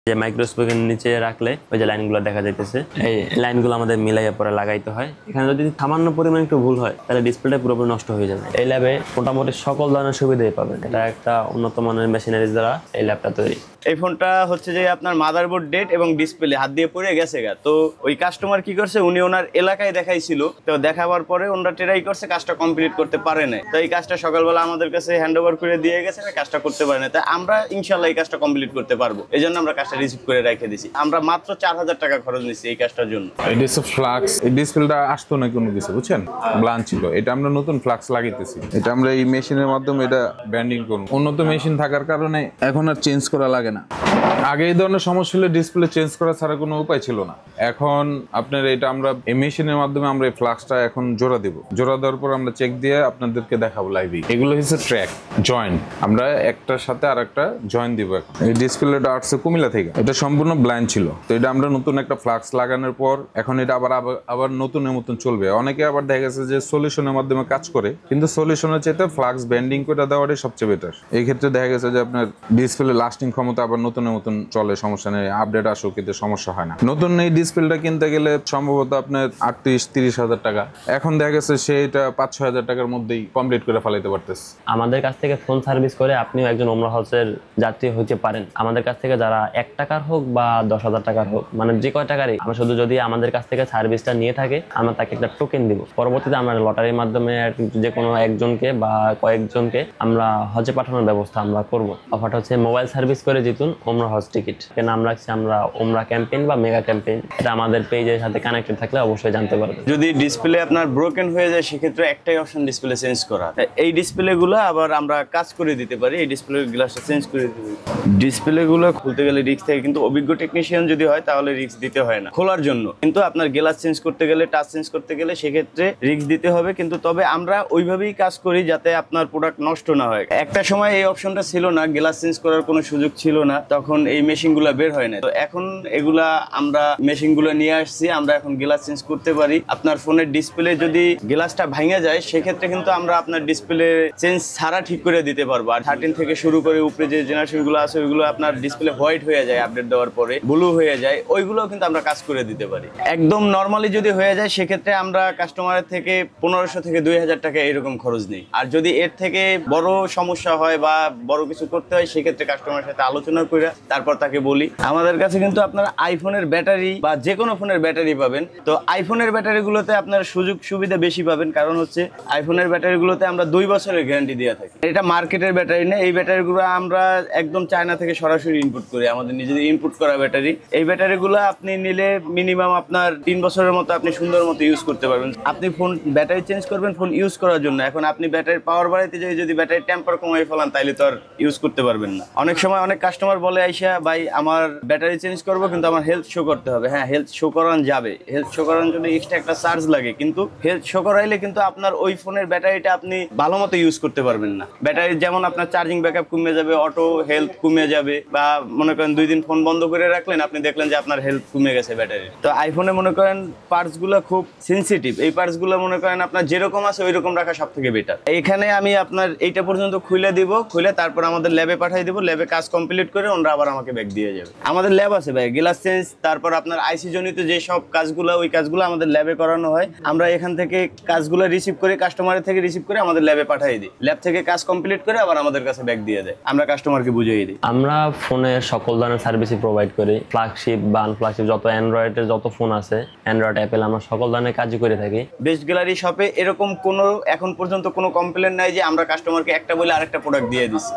যে মাইক্রোস্কোপের নিচে রাখলে ওই যে লাইনগুলো দেখা যাইতেছে, এই লাইনগুলো আমাদের মিলাইয়া পরে লাগাইতে হয়। এখানে যদি সামান্য পরিমাণ একটু ভুল হয় তাহলে ডিসপ্লেটা পুরোপুরি নষ্ট হয়ে যাবে। এই ল্যাবে মোটামুটি সকল ধরনের সুবিধাই পাবেন। এটা একটা উন্নত মানের মেশিনারিজ দ্বারা এই ল্যাবটা তৈরি। এই ফোনটা হচ্ছে যে আপনার মাদারবোর্ড ডেট এবং ডিসপ্লে হাত দিয়ে পড়ে গেছে গা। তো ওই কাস্টমার কি করছে, উনি ওনার এলাকায় দেখাইছিল, তো দেখাবার পরে ওনারা ট্রাই করছে, কাজটা কমপ্লিট করতে পারে না। তো এই কাজটা সকালবেলা আমাদের কাছে হ্যান্ড ওভার করে দিয়ে গেছে, কাজটা করতে পারে না। তাই আমরা ইনশাল্লাহ এই কাজটা কমপ্লিট করতে পারবো, এই জন্য আমরা কাজটা রিসিভ করে রেখে দিছি। আমরা মাত্র 4000 টাকা খরচ নিচ্ছি এই কাজটার জন্য। এটা হচ্ছে ফ্লাক্স। এই ডিসপ্লেটা আসতো না কোনো কিছু, বুঝছেন, ব্লান ছিল। এটা আমরা নতুন ফ্লাক্স লাগাইতেছি। এটা আমরা এই মেশিনের মাধ্যমে এটা ব্যান্ডিং করব। উন্নত মেশিন থাকার কারণে এখন আর চেঞ্জ করা লাগে না। আগে এই ধরনের সমস্যা হলে ডিসপ্লে চেঞ্জ করা ছাড়া কোনো উপায় ছিল না। এখন আপনার এটা আমরা এই মেশিনের মাধ্যমে আমরা এই ফ্লাক্সটা এখন জোড়া দেব। জোড়া দেওয়ার পর আমরা চেক দিয়ে আপনাদেরকে দেখাবো লাইভে। এগুলো হচ্ছে ট্র্যাক জয়েন্ট, আমরা একটার সাথে আর একটা জয়েন্ট দিব। এখন এই ডিসপ্লেটা আসছে কুমিল্লা থেকে, এটা সম্পূর্ণ ব্লাইন্ড ছিল। তো এটা আমরা নতুন একটা ফ্লাক্স লাগানোর পর এখন এটা আবার নতুনের মতন চলবে। অনেকে আবার দেখা গেছে যে সলিউশনের মাধ্যমে কাজ করে, কিন্তু সলিউশনের চাইতে ফ্লাক্স ব্যান্ডিং করে দেওয়াটাই সবচেয়ে বেটার। এই ক্ষেত্রে দেখা গেছে যে আপনার ডিসপ্লে লাস্টিং ক্ষমতা আবার নতুনের মতন চলে, সমস্যা নেই। আপডেট আসুক, এতে সমস্যা হয় না। নতুন এই ডিসপ্লেটা কিনতে গেলে সম্ভবত আপনার 38-30 হাজার টাকা, এখন দেখা গেছে সেটা 5-6 হাজার টাকার মধ্যেই কমপ্লিট করে ফেলাইতে পারতেছে। আমাদের কাছ থেকে ফোন সার্ভিস করে আপনিও একজন ওমরা হাউসের যাত্রী হতে পারেন। আমাদের কাছ থেকে যারা 1 টাকার হোক বা 10,000 টাকার হোক, মানে যে কয় টাকারই, আমরা শুধু যদি আমাদের কাছ থেকে সার্ভিসটা নিয়ে থাকে, আমরা তাকে একটা টোকেন দিব। পরবর্তীতে আমরা লটারির মাধ্যমে যে কোনো একজনকে বা কয়েকজনকে আমরা হজে পাঠানোর ব্যবস্থা আমরা করব। অফারটা হচ্ছে মোবাইল সার্ভিস করে জিতুন ওমরা হাউস টিকিট। নাম রাখছি আমরা ওমরা ক্যাম্পেইন বা মেগা ক্যাম্পেইন। এটা আমাদের পেজের সাথে কানেক্টেড থাকলে অবশ্যই জানতে পারবেন। যদি ডিসপ্লে আপনার ব্রোকেন হয়ে যায়, সেক্ষেত্রে একটাই অপশন ডিসপ্লে চেঞ্জ করা। এই ডিসপ্লেগুলো আবার আমরা কাজ করে দিতে পারি, এই ডিসপ্লে গ্লাসটা চেঞ্জ করে দিতে পারি। ডিসপ্লেগুলো খুলতে গেলে রিস্ক থাকে, কিন্তু অভিজ্ঞ টেকনিশিয়ান যদি হয় তাহলে রিস্ক দিতে হয় না খোলার জন্য। কিন্তু আপনার গ্লাস চেঞ্জ করতে গেলে, টাচ চেঞ্জ করতে গেলে সেক্ষেত্রে রিস্ক দিতে হবে। কিন্তু তবে আমরা ওইভাবেই কাজ করি যাতে আপনার প্রোডাক্ট নষ্ট না হয়। একটা সময় এই অপশনটা ছিল না, গ্লাস চেঞ্জ করার কোনো সুযোগ ছিল না, তখন এই মেশিনগুলো বের হয় না। তো এখন এগুলা আমরা মেশিনগুলো নিয়ে আসছি, আমরা এখন গ্লাস চেঞ্জ করতে পারি। আপনার ফোনের ডিসপ্লে যদি গ্লাসটা ভাঙা যায়, সেক্ষেত্রে কিন্তু আমরা আপনার ডিসপ্লে চেঞ্জ ছাড়া ঠিক করে দিতে পারবো। আর 13 থেকে শুরু করে উপরে যে জেনারেশনগুলো আছে, ওইগুলো আপনার ডিসপ্লে হোয়াইট হয়ে যায় আপডেট দেওয়ার পরে, ব্লু হয়ে যায়, ওইগুলো কিন্তু আমরা কাজ করে দিতে পারি। একদম নর্মালি যদি হয়ে যায়, সেক্ষেত্রে আমরা কাস্টমারের থেকে 1500 থেকে 2000 টাকা এরকম খরচ নিই। আর যদি এর থেকে বড় সমস্যা হয় বা বড় কিছু করতে হয়, সেক্ষেত্রে কাস্টমারের সাথে আলোচনা করে তারপর তাকে বলি। আমাদের কাছে কিন্তু আপনারা আইফোনের ব্যাটারি বা যে কোনো ফোনের ব্যাটারি পাবেন। তো আইফোনের ব্যাটারিগুলোতে আপনার সুযোগ সুবিধা বেশি পাবেন, কারণ হচ্ছে আইফোনের ব্যাটারিগুলোতে আমরা 2 বছরের গ্যারান্টি দিয়ে থাকি। এটা মার্কেটের ব্যাটারি না, এই ব্যাটারিগুলো আমরা একদম চায়না থেকে সরাসরি ইনপুট করি, আমাদের নিজেদের ইনপুট করা ব্যাটারি। এই ব্যাটারিগুলো আপনি নিলে মিনিমাম আপনার 3 বছরের মতো আপনি সুন্দর মতো ইউজ করতে পারবেন। আপনি ফোন ব্যাটারি চেঞ্জ করবেন ফোন ইউজ করার জন্য, এখন আপনি ব্যাটারির পাওয়ার বাড়াইতে যাই যদি ব্যাটারি টেম্পার কমাই ফেলান, তাইলে তো আর ইউজ করতে পারবেন না। অনেক সময় অনেক কাস্টমার বলে আইসা, ভাই আমার ব্যাটারি চেঞ্জ করবো কিন্তু আমার হেলথ শো করতে হবে। হ্যাঁ, হেলথ শো করান যাবে, হেলথ শো করানোর জন্য এক্সট্রা একটা চার্জ লাগে, কিন্তু হেলথ শো করাইলে কিন্তু আপনার ওই ফোনের ব্যাটারিটা আপনি ভালো মতো ইউজ করতে পারবেন না। ব্যাটারি যেমন আপনার চার্জিং ব্যাকআপ কমে যাবে, অটো হেলথ কমে যাবে, বা মনে করেন 2 দিন ফোন বন্ধ করে রাখলেন, আপনি দেখলেন যে আপনার হেলথ কমে গেছে ব্যাটারি। তো আইফোনে মনে করেন পার্টস গুলো খুব সেন্সিটিভ, এই পার্টস গুলো মনে করেন আপনার যেরকম আছে ওই রকম রাখা সব থেকে বেটার। এইখানে আমি আপনার এইটা পর্যন্ত খুলে দিব, খুলে তারপর আমাদের ল্যাবে পাঠিয়ে দিব। ল্যাবে কাজ কমপ্লিট করে ওনারা আবার আমাকে ব্যাক দিয়ে যাবে। আমাদের ল্যাব আছে ভাই, গ্লাস চেঞ্জ, তারপর আপনার আইসি জনিত যে সব কাজগুলো, ওই কাজগুলো আমাদের ল্যাবে করানো হয়। আমরা এখান থেকে কাজগুলো রিসিভ করে, কাস্টমারের থেকে রিসিভ করে আমাদের ল্যাবে পাঠিয়ে দিই। ল্যাব থেকে কাজ কমপ্লিট করে আবার আমাদের কাছে ব্যাক দিয়ে দেয়, আমরা কাস্টমারকে বুঝিয়ে দিই। আমরা ফোনে সকল ধরনের সার্ভিসই প্রোভাইড করি, ফ্ল্যাগশিপ বা আনফ্ল্যাগশিপ যত অ্যান্ড্রয়েডের যত ফোন আছে, অ্যান্ড্রয়েড অ্যাপেল, আমরা সকল ধরনের কাজই করে থাকি। বেস্ট গ্যালারি শপে এরকম কোনো এখন পর্যন্ত কোনো কমপ্লেন নাই যে আমরা কাস্টমারকে একটা বলে আরেকটা প্রোডাক্ট দিয়ে দিচ্ছি।